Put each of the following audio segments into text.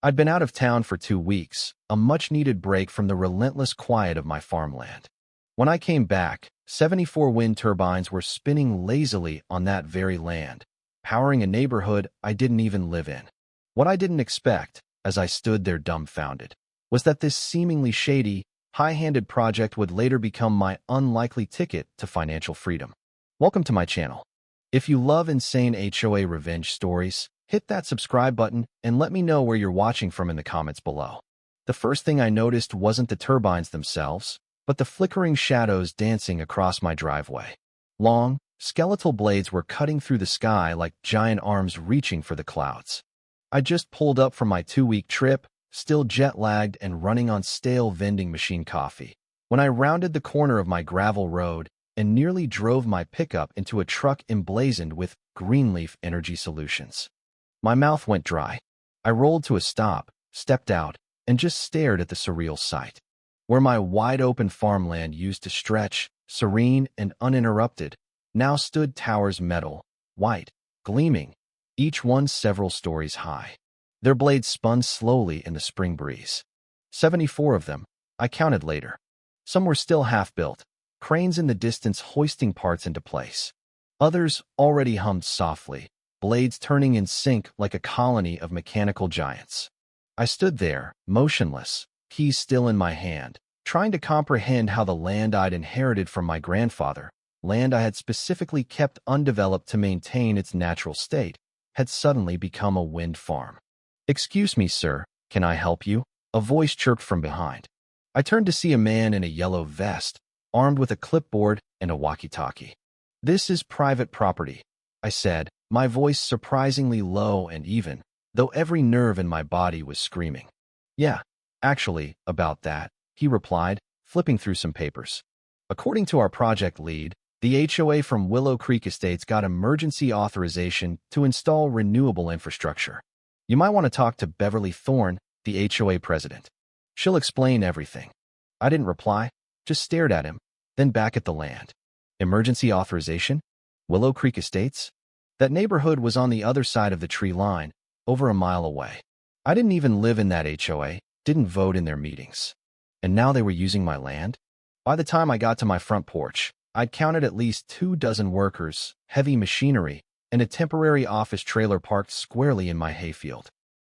I'd been out of town for 2 weeks, a much-needed break from the relentless quiet of my farmland. When I came back, 74 wind turbines were spinning lazily on that very land, powering a neighborhood I didn't even live in. What I didn't expect, as I stood there dumbfounded, was that this seemingly shady, high-handed project would later become my unlikely ticket to financial freedom. Welcome to my channel. If you love insane HOA revenge stories, hit that subscribe button and let me know where you're watching from in the comments below. The first thing I noticed wasn't the turbines themselves, but the flickering shadows dancing across my driveway. Long, skeletal blades were cutting through the sky like giant arms reaching for the clouds. I just pulled up from my 2-week trip, still jet-lagged and running on stale vending machine coffee, when I rounded the corner of my gravel road and nearly drove my pickup into a truck emblazoned with Greenleaf Energy Solutions. My mouth went dry. I rolled to a stop, stepped out, and just stared at the surreal sight. Where my wide-open farmland used to stretch, serene and uninterrupted, now stood towers metal, white, gleaming, each one several stories high. Their blades spun slowly in the spring breeze. 74 of them, I counted later. Some were still half-built, cranes in the distance hoisting parts into place. Others already hummed softly, blades turning in sync like a colony of mechanical giants. I stood there, motionless, keys still in my hand, trying to comprehend how the land I'd inherited from my grandfather, land I had specifically kept undeveloped to maintain its natural state, had suddenly become a wind farm. "Excuse me, sir, can I help you?" a voice chirped from behind. I turned to see a man in a yellow vest, armed with a clipboard and a walkie-talkie. "This is private property," I said, my voice surprisingly low and even, though every nerve in my body was screaming. "Yeah, actually, about that," he replied, flipping through some papers. "According to our project lead, the HOA from Willow Creek Estates got emergency authorization to install renewable infrastructure. You might want to talk to Beverly Thorne, the HOA president. She'll explain everything." I didn't reply, just stared at him, then back at the land. Emergency authorization? Willow Creek Estates? That neighborhood was on the other side of the tree line, over a mile away. I didn't even live in that HOA, didn't vote in their meetings. And now they were using my land? By the time I got to my front porch, I'd counted at least 24 workers, heavy machinery, and a temporary office trailer parked squarely in my hayfield.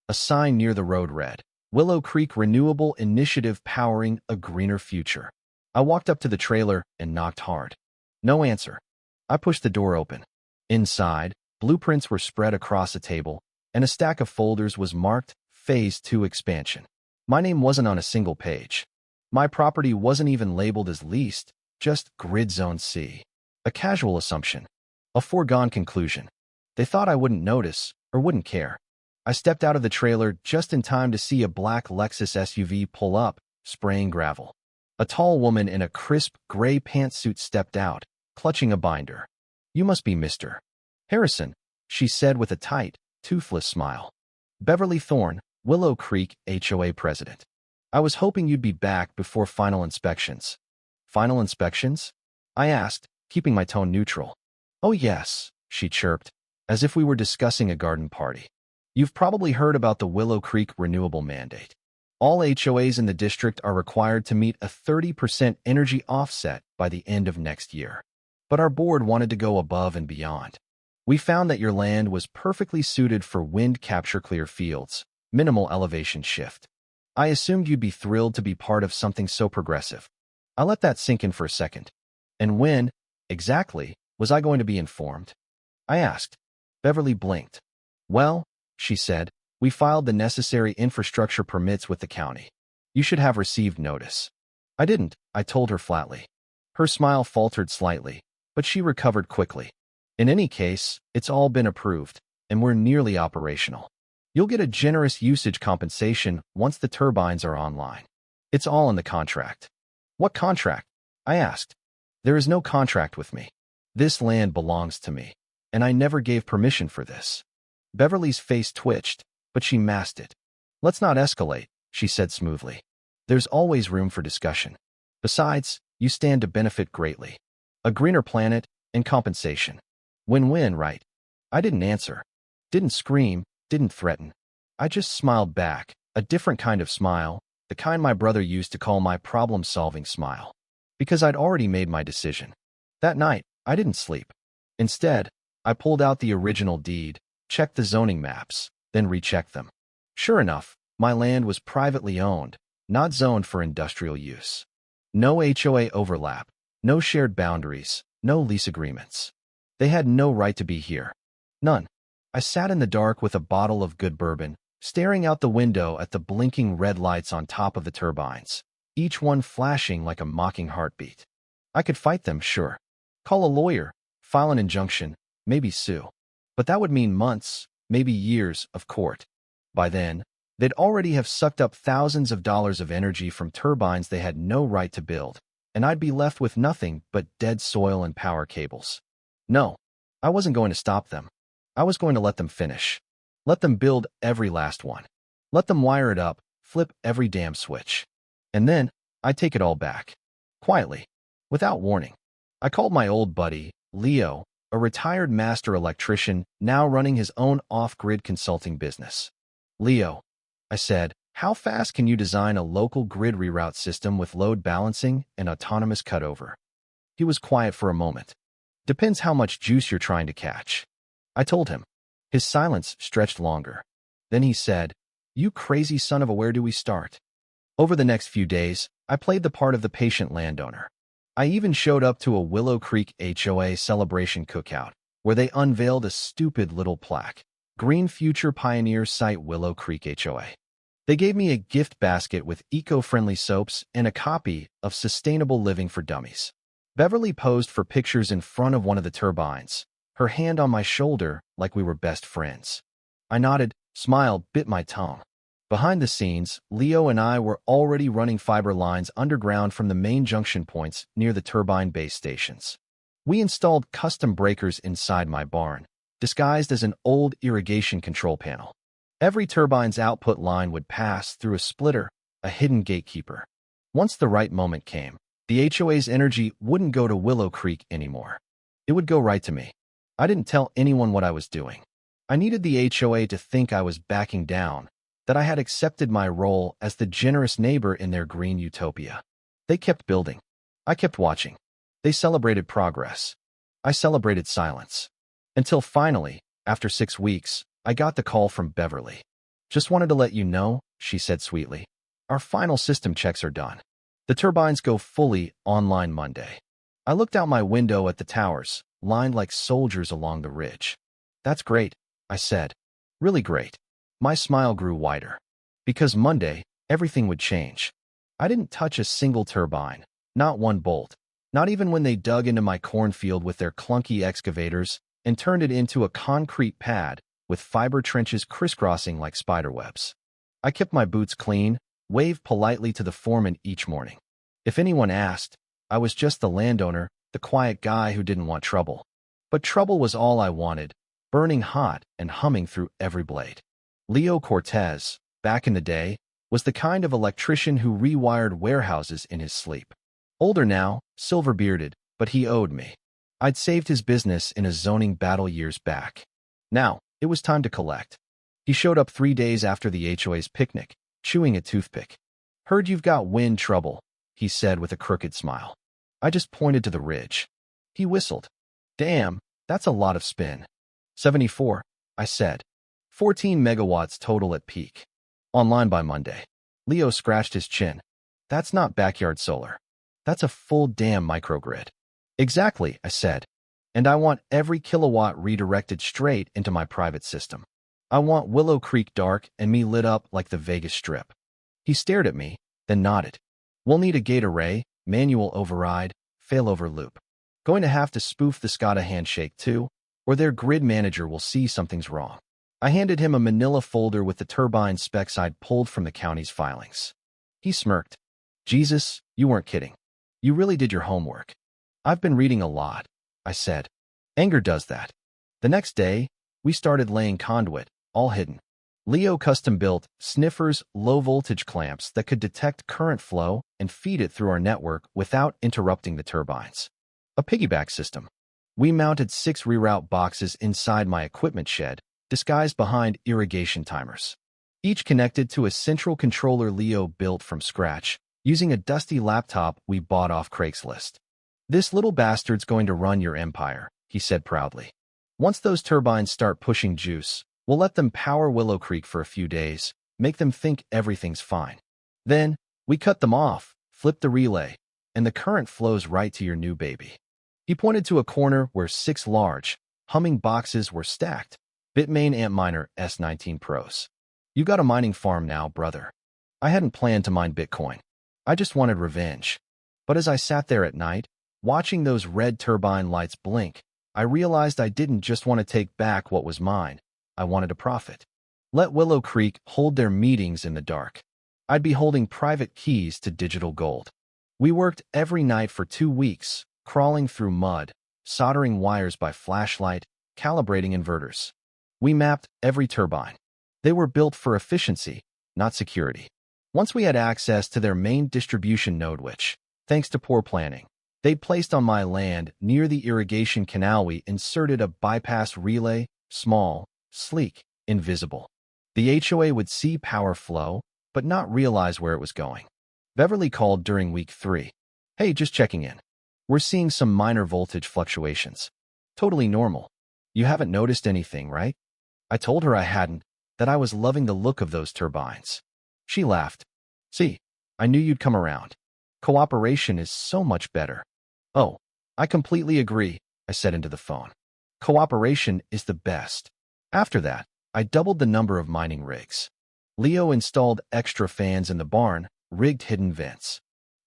A sign near the road read, "Willow Creek Renewable Initiative Powering a Greener Future." I walked up to the trailer and knocked hard. No answer. I pushed the door open. Inside, blueprints were spread across a table, and a stack of folders was marked Phase 2 Expansion. My name wasn't on a single page. My property wasn't even labeled as leased, just Grid Zone C. A casual assumption. A foregone conclusion. They thought I wouldn't notice, or wouldn't care. I stepped out of the trailer just in time to see a black Lexus SUV pull up, spraying gravel. A tall woman in a crisp gray pantsuit stepped out, clutching a binder. "You must be Mr. Harrison," she said with a tight, toothless smile. "Beverly Thorne, Willow Creek HOA president. I was hoping you'd be back before final inspections." "Final inspections?" I asked, keeping my tone neutral. "Oh yes," she chirped, as if we were discussing a garden party. "You've probably heard about the Willow Creek renewable mandate. All HOAs in the district are required to meet a 30% energy offset by the end of next year. But our board wanted to go above and beyond. We found that your land was perfectly suited for wind capture clear fields, minimal elevation shift. I assumed you'd be thrilled to be part of something so progressive." I let that sink in for a second. "And when, exactly, was I going to be informed?" I asked. Beverly blinked. "Well," she said, "we filed the necessary infrastructure permits with the county. You should have received notice." "I didn't," I told her flatly. Her smile faltered slightly, but she recovered quickly. "In any case, it's all been approved, and we're nearly operational. You'll get a generous usage compensation once the turbines are online. It's all in the contract." "What contract?" I asked. "There is no contract with me. This land belongs to me, and I never gave permission for this." Beverly's face twitched, but she masked it. "Let's not escalate," she said smoothly. "There's always room for discussion. Besides, you stand to benefit greatly. A greener planet and compensation. Win-win, right?" I didn't answer. Didn't scream, didn't threaten. I just smiled back, A different kind of smile, the kind my brother used to call my problem-solving smile. Because I'd already made my decision. That night, I didn't sleep. Instead, I pulled out the original deed, checked the zoning maps, then rechecked them. Sure enough, my land was privately owned, not zoned for industrial use. No HOA overlap, no shared boundaries, no lease agreements. They had no right to be here. None. I sat in the dark with a bottle of good bourbon, staring out the window at the blinking red lights on top of the turbines, each one flashing like a mocking heartbeat. I could fight them, sure. Call a lawyer, file an injunction, maybe sue. But that would mean months, maybe years, of court. By then, they'd already have sucked up thousands of dollars of energy from turbines they had no right to build, and I'd be left with nothing but dead soil and power cables. No, I wasn't going to stop them. I was going to let them finish. Let them build every last one. Let them wire it up, flip every damn switch. And then, I'd take it all back. Quietly. Without warning. I called my old buddy, Leo, a retired master electrician now running his own off-grid consulting business. Leo, I said, how fast can you design a local grid reroute system with load balancing and autonomous cutover? He was quiet for a moment. Depends how much juice you're trying to catch. I told him. His silence stretched longer. Then he said, you crazy son of a, where do we start? Over the next few days, I played the part of the patient landowner. I even showed up to a Willow Creek HOA celebration cookout, where they unveiled a stupid little plaque, Green Future Pioneer Site Willow Creek HOA. They gave me a gift basket with eco-friendly soaps and a copy of Sustainable Living for Dummies. Beverly posed for pictures in front of one of the turbines, her hand on my shoulder like we were best friends. I nodded, smiled, bit my tongue. Behind the scenes, Leo and I were already running fiber lines underground from the main junction points near the turbine base stations. We installed custom breakers inside my barn, disguised as an old irrigation control panel. Every turbine's output line would pass through a splitter, a hidden gatekeeper. Once the right moment came, the HOA's energy wouldn't go to Willow Creek anymore. It would go right to me. I didn't tell anyone what I was doing. I needed the HOA to think I was backing down, that I had accepted my role as the generous neighbor in their green utopia. They kept building. I kept watching. They celebrated progress. I celebrated silence. Until finally, after 6 weeks, I got the call from Beverly. Just wanted to let you know, she said sweetly. Our final system checks are done. The turbines go fully online Monday. I looked out my window at the towers, lined like soldiers along the ridge. That's great, I said. Really great. My smile grew wider. Because Monday, everything would change. I didn't touch a single turbine, not one bolt, not even when they dug into my cornfield with their clunky excavators and turned it into a concrete pad with fiber trenches crisscrossing like spiderwebs. I kept my boots clean, waved politely to the foreman each morning. If anyone asked, I was just the landowner, the quiet guy who didn't want trouble. But trouble was all I wanted, burning hot and humming through every blade. Leo Cortez, back in the day, was the kind of electrician who rewired warehouses in his sleep. Older now, silver-bearded, but he owed me. I'd saved his business in a zoning battle years back. Now, it was time to collect. He showed up 3 days after the HOA's picnic, chewing a toothpick. Heard you've got wind trouble, he said with a crooked smile. I just pointed to the ridge. He whistled. Damn, that's a lot of spin. 74, I said. 14 megawatts total at peak. Online by Monday. Leo scratched his chin. That's not backyard solar. That's a full damn microgrid. Exactly, I said. And I want every kilowatt redirected straight into my private system. I want Willow Creek dark and me lit up like the Vegas Strip. He stared at me, then nodded. We'll need a gate array, manual override, failover loop. Going to have to spoof the SCADA handshake too, or their grid manager will see something's wrong. I handed him a manila folder with the turbine specs I'd pulled from the county's filings. He smirked. Jesus, you weren't kidding. You really did your homework. I've been reading a lot, I said. Anger does that. The next day, we started laying conduit, all hidden. Leo custom-built sniffers low-voltage clamps that could detect current flow and feed it through our network without interrupting the turbines. A piggyback system. We mounted 6 reroute boxes inside my equipment shed, disguised behind irrigation timers. each connected to a central controller Leo built from scratch, using a dusty laptop we bought off Craigslist. "This little bastard's going to run your empire," he said proudly. "Once those turbines start pushing juice, we'll let them power Willow Creek for a few days, make them think everything's fine. Then, we cut them off, flip the relay, and the current flows right to your new baby." He pointed to a corner where 6 large, humming boxes were stacked. Bitmain Antminer S19 Pros. "You got a mining farm now, brother." I hadn't planned to mine Bitcoin. I just wanted revenge. But as I sat there at night, watching those red turbine lights blink, I realized I didn't just want to take back what was mine. I wanted to profit. Let Willow Creek hold their meetings in the dark. I'd be holding private keys to digital gold. We worked every night for 2 weeks, crawling through mud, soldering wires by flashlight, calibrating inverters. We mapped every turbine. They were built for efficiency, not security. Once we had access to their main distribution node which, thanks to poor planning, they'd placed on my land near the irrigation canal, we inserted a bypass relay, small, sleek, invisible. The HOA would see power flow, but not realize where it was going. Beverly called during week 3. "Hey, just checking in. We're seeing some minor voltage fluctuations. Totally normal. You haven't noticed anything, right?" I told her I hadn't, that I was loving the look of those turbines. She laughed. "See, I knew you'd come around. Cooperation is so much better." "Oh, I completely agree," I said into the phone. "Cooperation is the best." After that, I doubled the number of mining rigs. Leo installed extra fans in the barn, rigged hidden vents.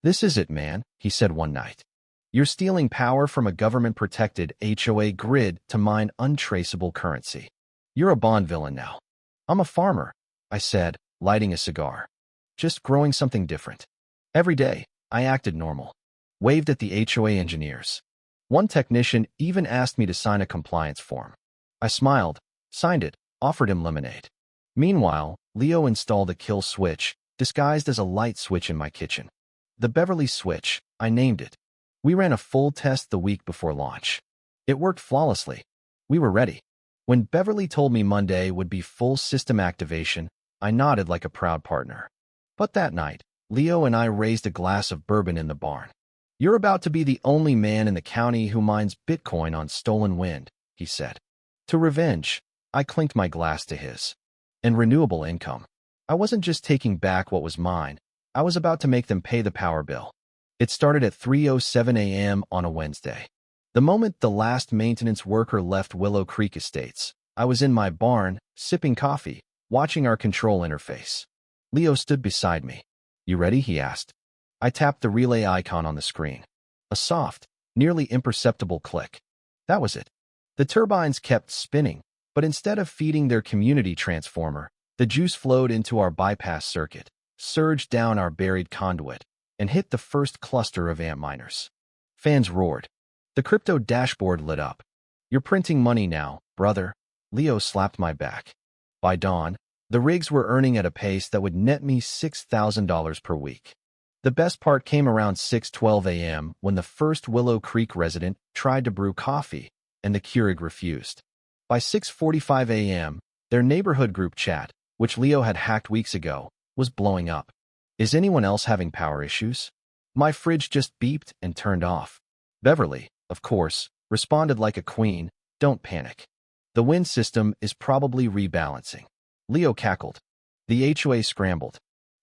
"This is it, man," he said one night. "You're stealing power from a government-protected HOA grid to mine untraceable currency. You're a Bond villain now." "I'm a farmer," I said, lighting a cigar. "Just growing something different." Every day, I acted normal. Waved at the HOA engineers. One technician even asked me to sign a compliance form. I smiled, signed it, offered him lemonade. Meanwhile, Leo installed a kill switch, disguised as a light switch in my kitchen. The Beverly switch, I named it. We ran a full test the week before launch. It worked flawlessly. We were ready. When Beverly told me Monday would be full system activation, I nodded like a proud partner. But that night, Leo and I raised a glass of bourbon in the barn. "You're about to be the only man in the county who mines Bitcoin on stolen wind," he said. To revenge, I clinked my glass to his. And renewable income. I wasn't just taking back what was mine. I was about to make them pay the power bill. It started at 3:07 a.m. on a Wednesday. The moment the last maintenance worker left Willow Creek Estates, I was in my barn, sipping coffee, watching our control interface. Leo stood beside me. "You ready?" he asked. I tapped the relay icon on the screen. A soft, nearly imperceptible click. That was it. The turbines kept spinning, but instead of feeding their community transformer, the juice flowed into our bypass circuit, surged down our buried conduit, and hit the first cluster of Antminers. Fans roared. The crypto dashboard lit up. "You're printing money now, brother." Leo slapped my back. By dawn, the rigs were earning at a pace that would net me $6,000 per week. The best part came around 6:12 a.m. when the first Willow Creek resident tried to brew coffee, and the Keurig refused. By 6:45 a.m., their neighborhood group chat, which Leo had hacked weeks ago, was blowing up. "Is anyone else having power issues?" My fridge just beeped and turned off. Beverly, of course, responded like a queen, "Don't panic. The wind system is probably rebalancing." Leo cackled. The HOA scrambled.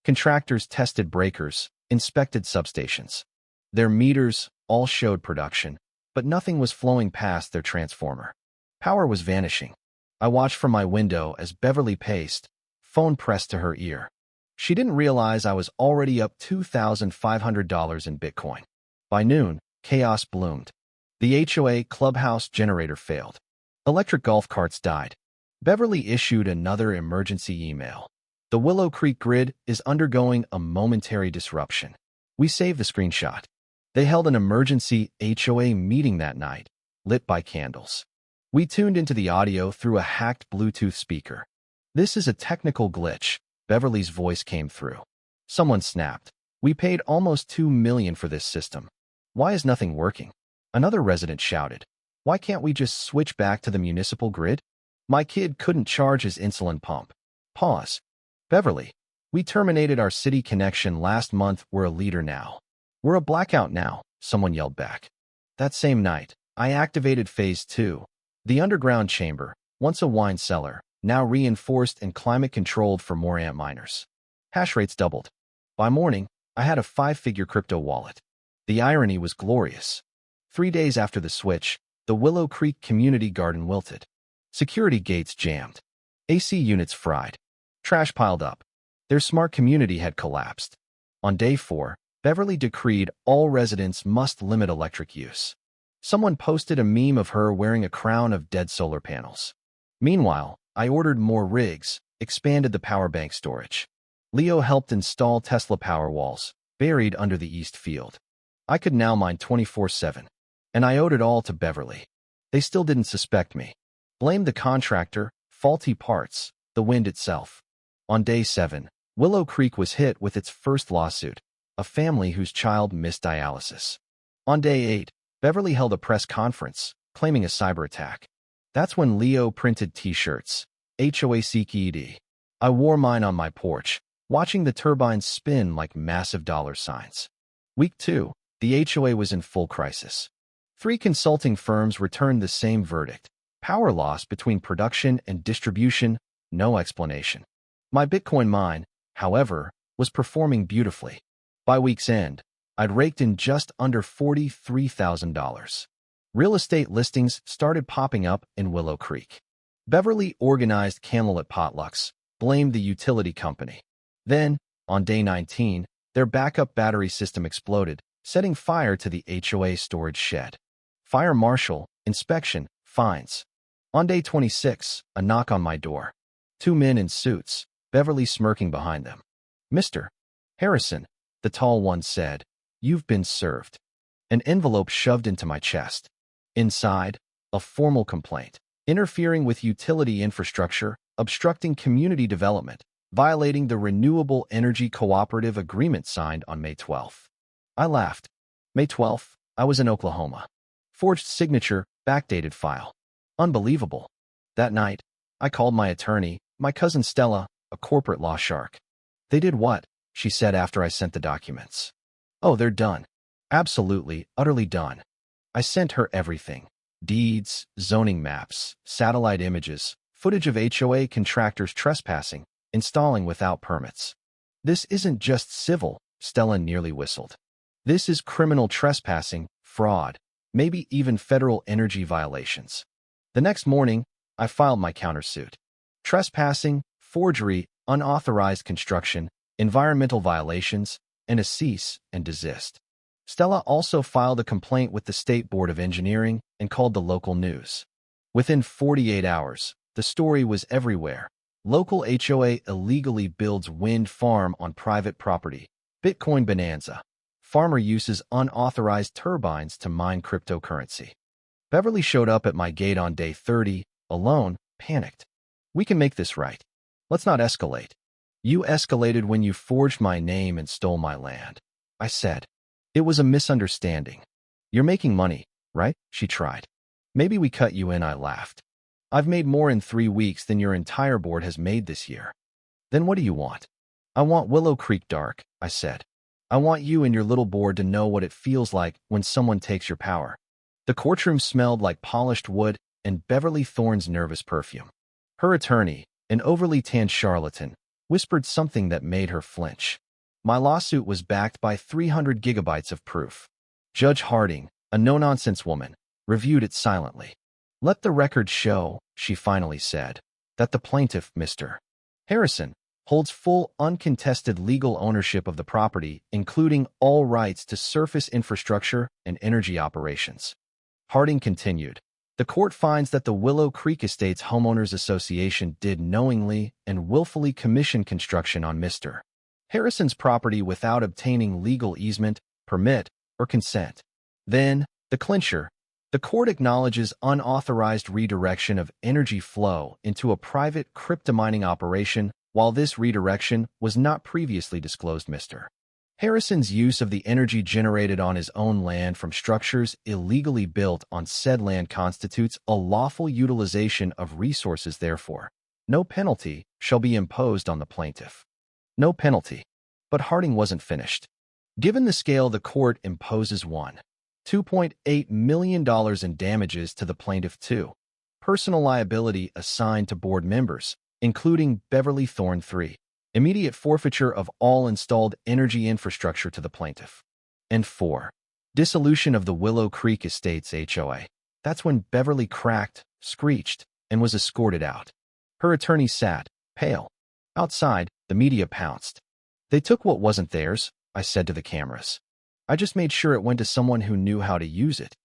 Contractors tested breakers, inspected substations. Their meters all showed production, but nothing was flowing past their transformer. Power was vanishing. I watched from my window as Beverly paced, phone pressed to her ear. She didn't realize I was already up $2,500 in Bitcoin. By noon, chaos bloomed. The HOA clubhouse generator failed. Electric golf carts died. Beverly issued another emergency email. "The Willow Creek grid is undergoing a momentary disruption." We saved the screenshot. They held an emergency HOA meeting that night, lit by candles. We tuned into the audio through a hacked Bluetooth speaker. "This is a technical glitch," Beverly's voice came through. Someone snapped. "We paid almost $2 million for this system. Why is nothing working?" Another resident shouted. "Why can't we just switch back to the municipal grid? My kid couldn't charge his insulin pump." Pause. Beverly, we terminated our city connection last month. We're a leader now. We're a blackout now, someone yelled back. That same night, I activated Phase 2, the underground chamber, once a wine cellar, now reinforced and climate-controlled for more ant miners. Hash rates doubled. By morning, I had a 5-figure crypto wallet. The irony was glorious. 3 days after the switch, the Willow Creek community garden wilted. Security gates jammed. AC units fried. Trash piled up. Their smart community had collapsed. On day 4, Beverly decreed all residents must limit electric use. Someone posted a meme of her wearing a crown of dead solar panels. Meanwhile, I ordered more rigs, expanded the power bank storage. Leo helped install Tesla Powerwalls, buried under the east field. I could now mine 24/7. And I owed it all to Beverly. They still didn't suspect me. Blamed the contractor, faulty parts, the wind itself. On day 7, Willow Creek was hit with its first lawsuit, a family whose child missed dialysis. On day 8, Beverly held a press conference, claiming a cyber attack. That's when Leo printed t-shirts, HOA CKED. I wore mine on my porch, watching the turbines spin like massive dollar signs. Week 2, the HOA was in full crisis. 3 consulting firms returned the same verdict. Power loss between production and distribution, no explanation. My Bitcoin mine, however, was performing beautifully. By week's end, I'd raked in just under $43,000. Real estate listings started popping up in Willow Creek. Beverly organized candlelit potlucks, blamed the utility company. Then, on day 19, their backup battery system exploded, setting fire to the HOA storage shed. Fire marshal, inspection, fines. On day 26, a knock on my door. 2 men in suits, Beverly smirking behind them. "Mr. Harrison," the tall one said, "you've been served." An envelope shoved into my chest. Inside, a formal complaint. Interfering with utility infrastructure, obstructing community development, violating the Renewable Energy Cooperative Agreement signed on May 12th. I laughed. May 12th, I was in Oklahoma. Forged signature, backdated file. Unbelievable. That night, I called my attorney, my cousin Stella, a corporate law shark. "They did what?" she said after I sent the documents. "Oh, they're done. Absolutely, utterly done." I sent her everything. Deeds, zoning maps, satellite images, footage of HOA contractors trespassing, installing without permits. "This isn't just civil," Stella nearly whistled. "This is criminal trespassing, fraud, maybe even federal energy violations." The next morning, I filed my countersuit. Trespassing, forgery, unauthorized construction, environmental violations, and a cease and desist. Stella also filed a complaint with the State Board of Engineering and called the local news. Within 48 hours, the story was everywhere. Local HOA illegally builds wind farm on private property. Bitcoin bonanza. Farmer uses unauthorized turbines to mine cryptocurrency. Beverly showed up at my gate on day 30, alone, panicked. "We can make this right. Let's not escalate." "You escalated when you forged my name and stole my land," I said. "It was a misunderstanding." "You're making money, right?" she tried. "Maybe we cut you in," I laughed. "I've made more in 3 weeks than your entire board has made this year." "Then what do you want?" "I want Willow Creek dark," I said. "I want you and your little board to know what it feels like when someone takes your power." The courtroom smelled like polished wood and Beverly Thorne's nervous perfume. Her attorney, an overly tanned charlatan, whispered something that made her flinch. My lawsuit was backed by 300 gigabytes of proof. Judge Harding, a no-nonsense woman, reviewed it silently. "Let the record show," she finally said, "that the plaintiff, Mr. Harrison, holds full uncontested legal ownership of the property, including all rights to surface infrastructure and energy operations." Harding continued, "The court finds that the Willow Creek Estates Homeowners Association did knowingly and willfully commission construction on Mr. Harrison's property without obtaining legal easement, permit, or consent." Then, the clincher, the court acknowledges unauthorized redirection of energy flow into a private cryptomining operation while this redirection was not previously disclosed. Mr. Harrison's use of the energy generated on his own land from structures illegally built on said land constitutes a lawful utilization of resources. Therefore, no penalty, shall be imposed on the plaintiff. No penalty. But Harding wasn't finished. Given the scale, the court imposes $2.8 million in damages to the plaintiff too. Personal liability assigned to board members, including Beverly Thorne III. Immediate forfeiture of all installed energy infrastructure to the plaintiff. And 4. Dissolution of the Willow Creek Estates HOA. That's when Beverly cracked, screeched, and was escorted out. Her attorney sat, pale. Outside, the media pounced. They took what wasn't theirs, I said to the cameras. I just made sure it went to someone who knew how to use it.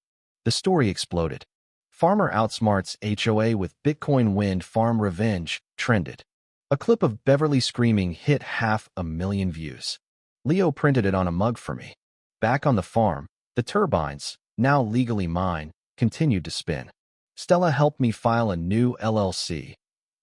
The story exploded. Farmer outsmarts HOA with Bitcoin wind farm revenge trended. A clip of Beverly screaming hit 500,000 views. Leo printed it on a mug for me. Back on the farm, the turbines, now legally mine, continued to spin. Stella helped me file a new LLC,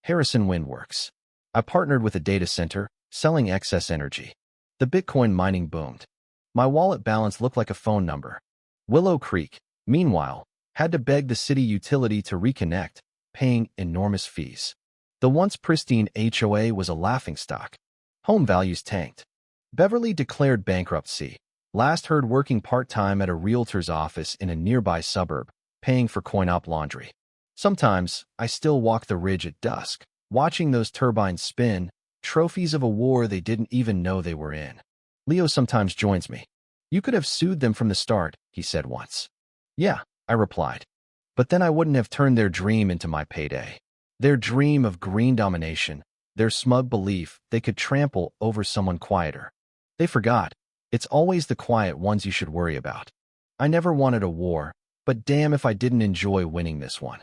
Harrison Windworks. I partnered with a data center, selling excess energy. The Bitcoin mining boomed. My wallet balance looked like a phone number. Willow Creek, meanwhile, had to beg the city utility to reconnect, paying enormous fees. The once pristine HOA was a laughingstock. Home values tanked. Beverly declared bankruptcy. Last heard working part-time at a realtor's office in a nearby suburb, paying for coin-op laundry. Sometimes, I still walk the ridge at dusk, watching those turbines spin, trophies of a war they didn't even know they were in. Leo sometimes joins me. You could have sued them from the start, he said once. Yeah, I replied. But then I wouldn't have turned their dream into my payday. Their dream of green domination, their smug belief they could trample over someone quieter. They forgot. It's always the quiet ones you should worry about. I never wanted a war, but damn if I didn't enjoy winning this one.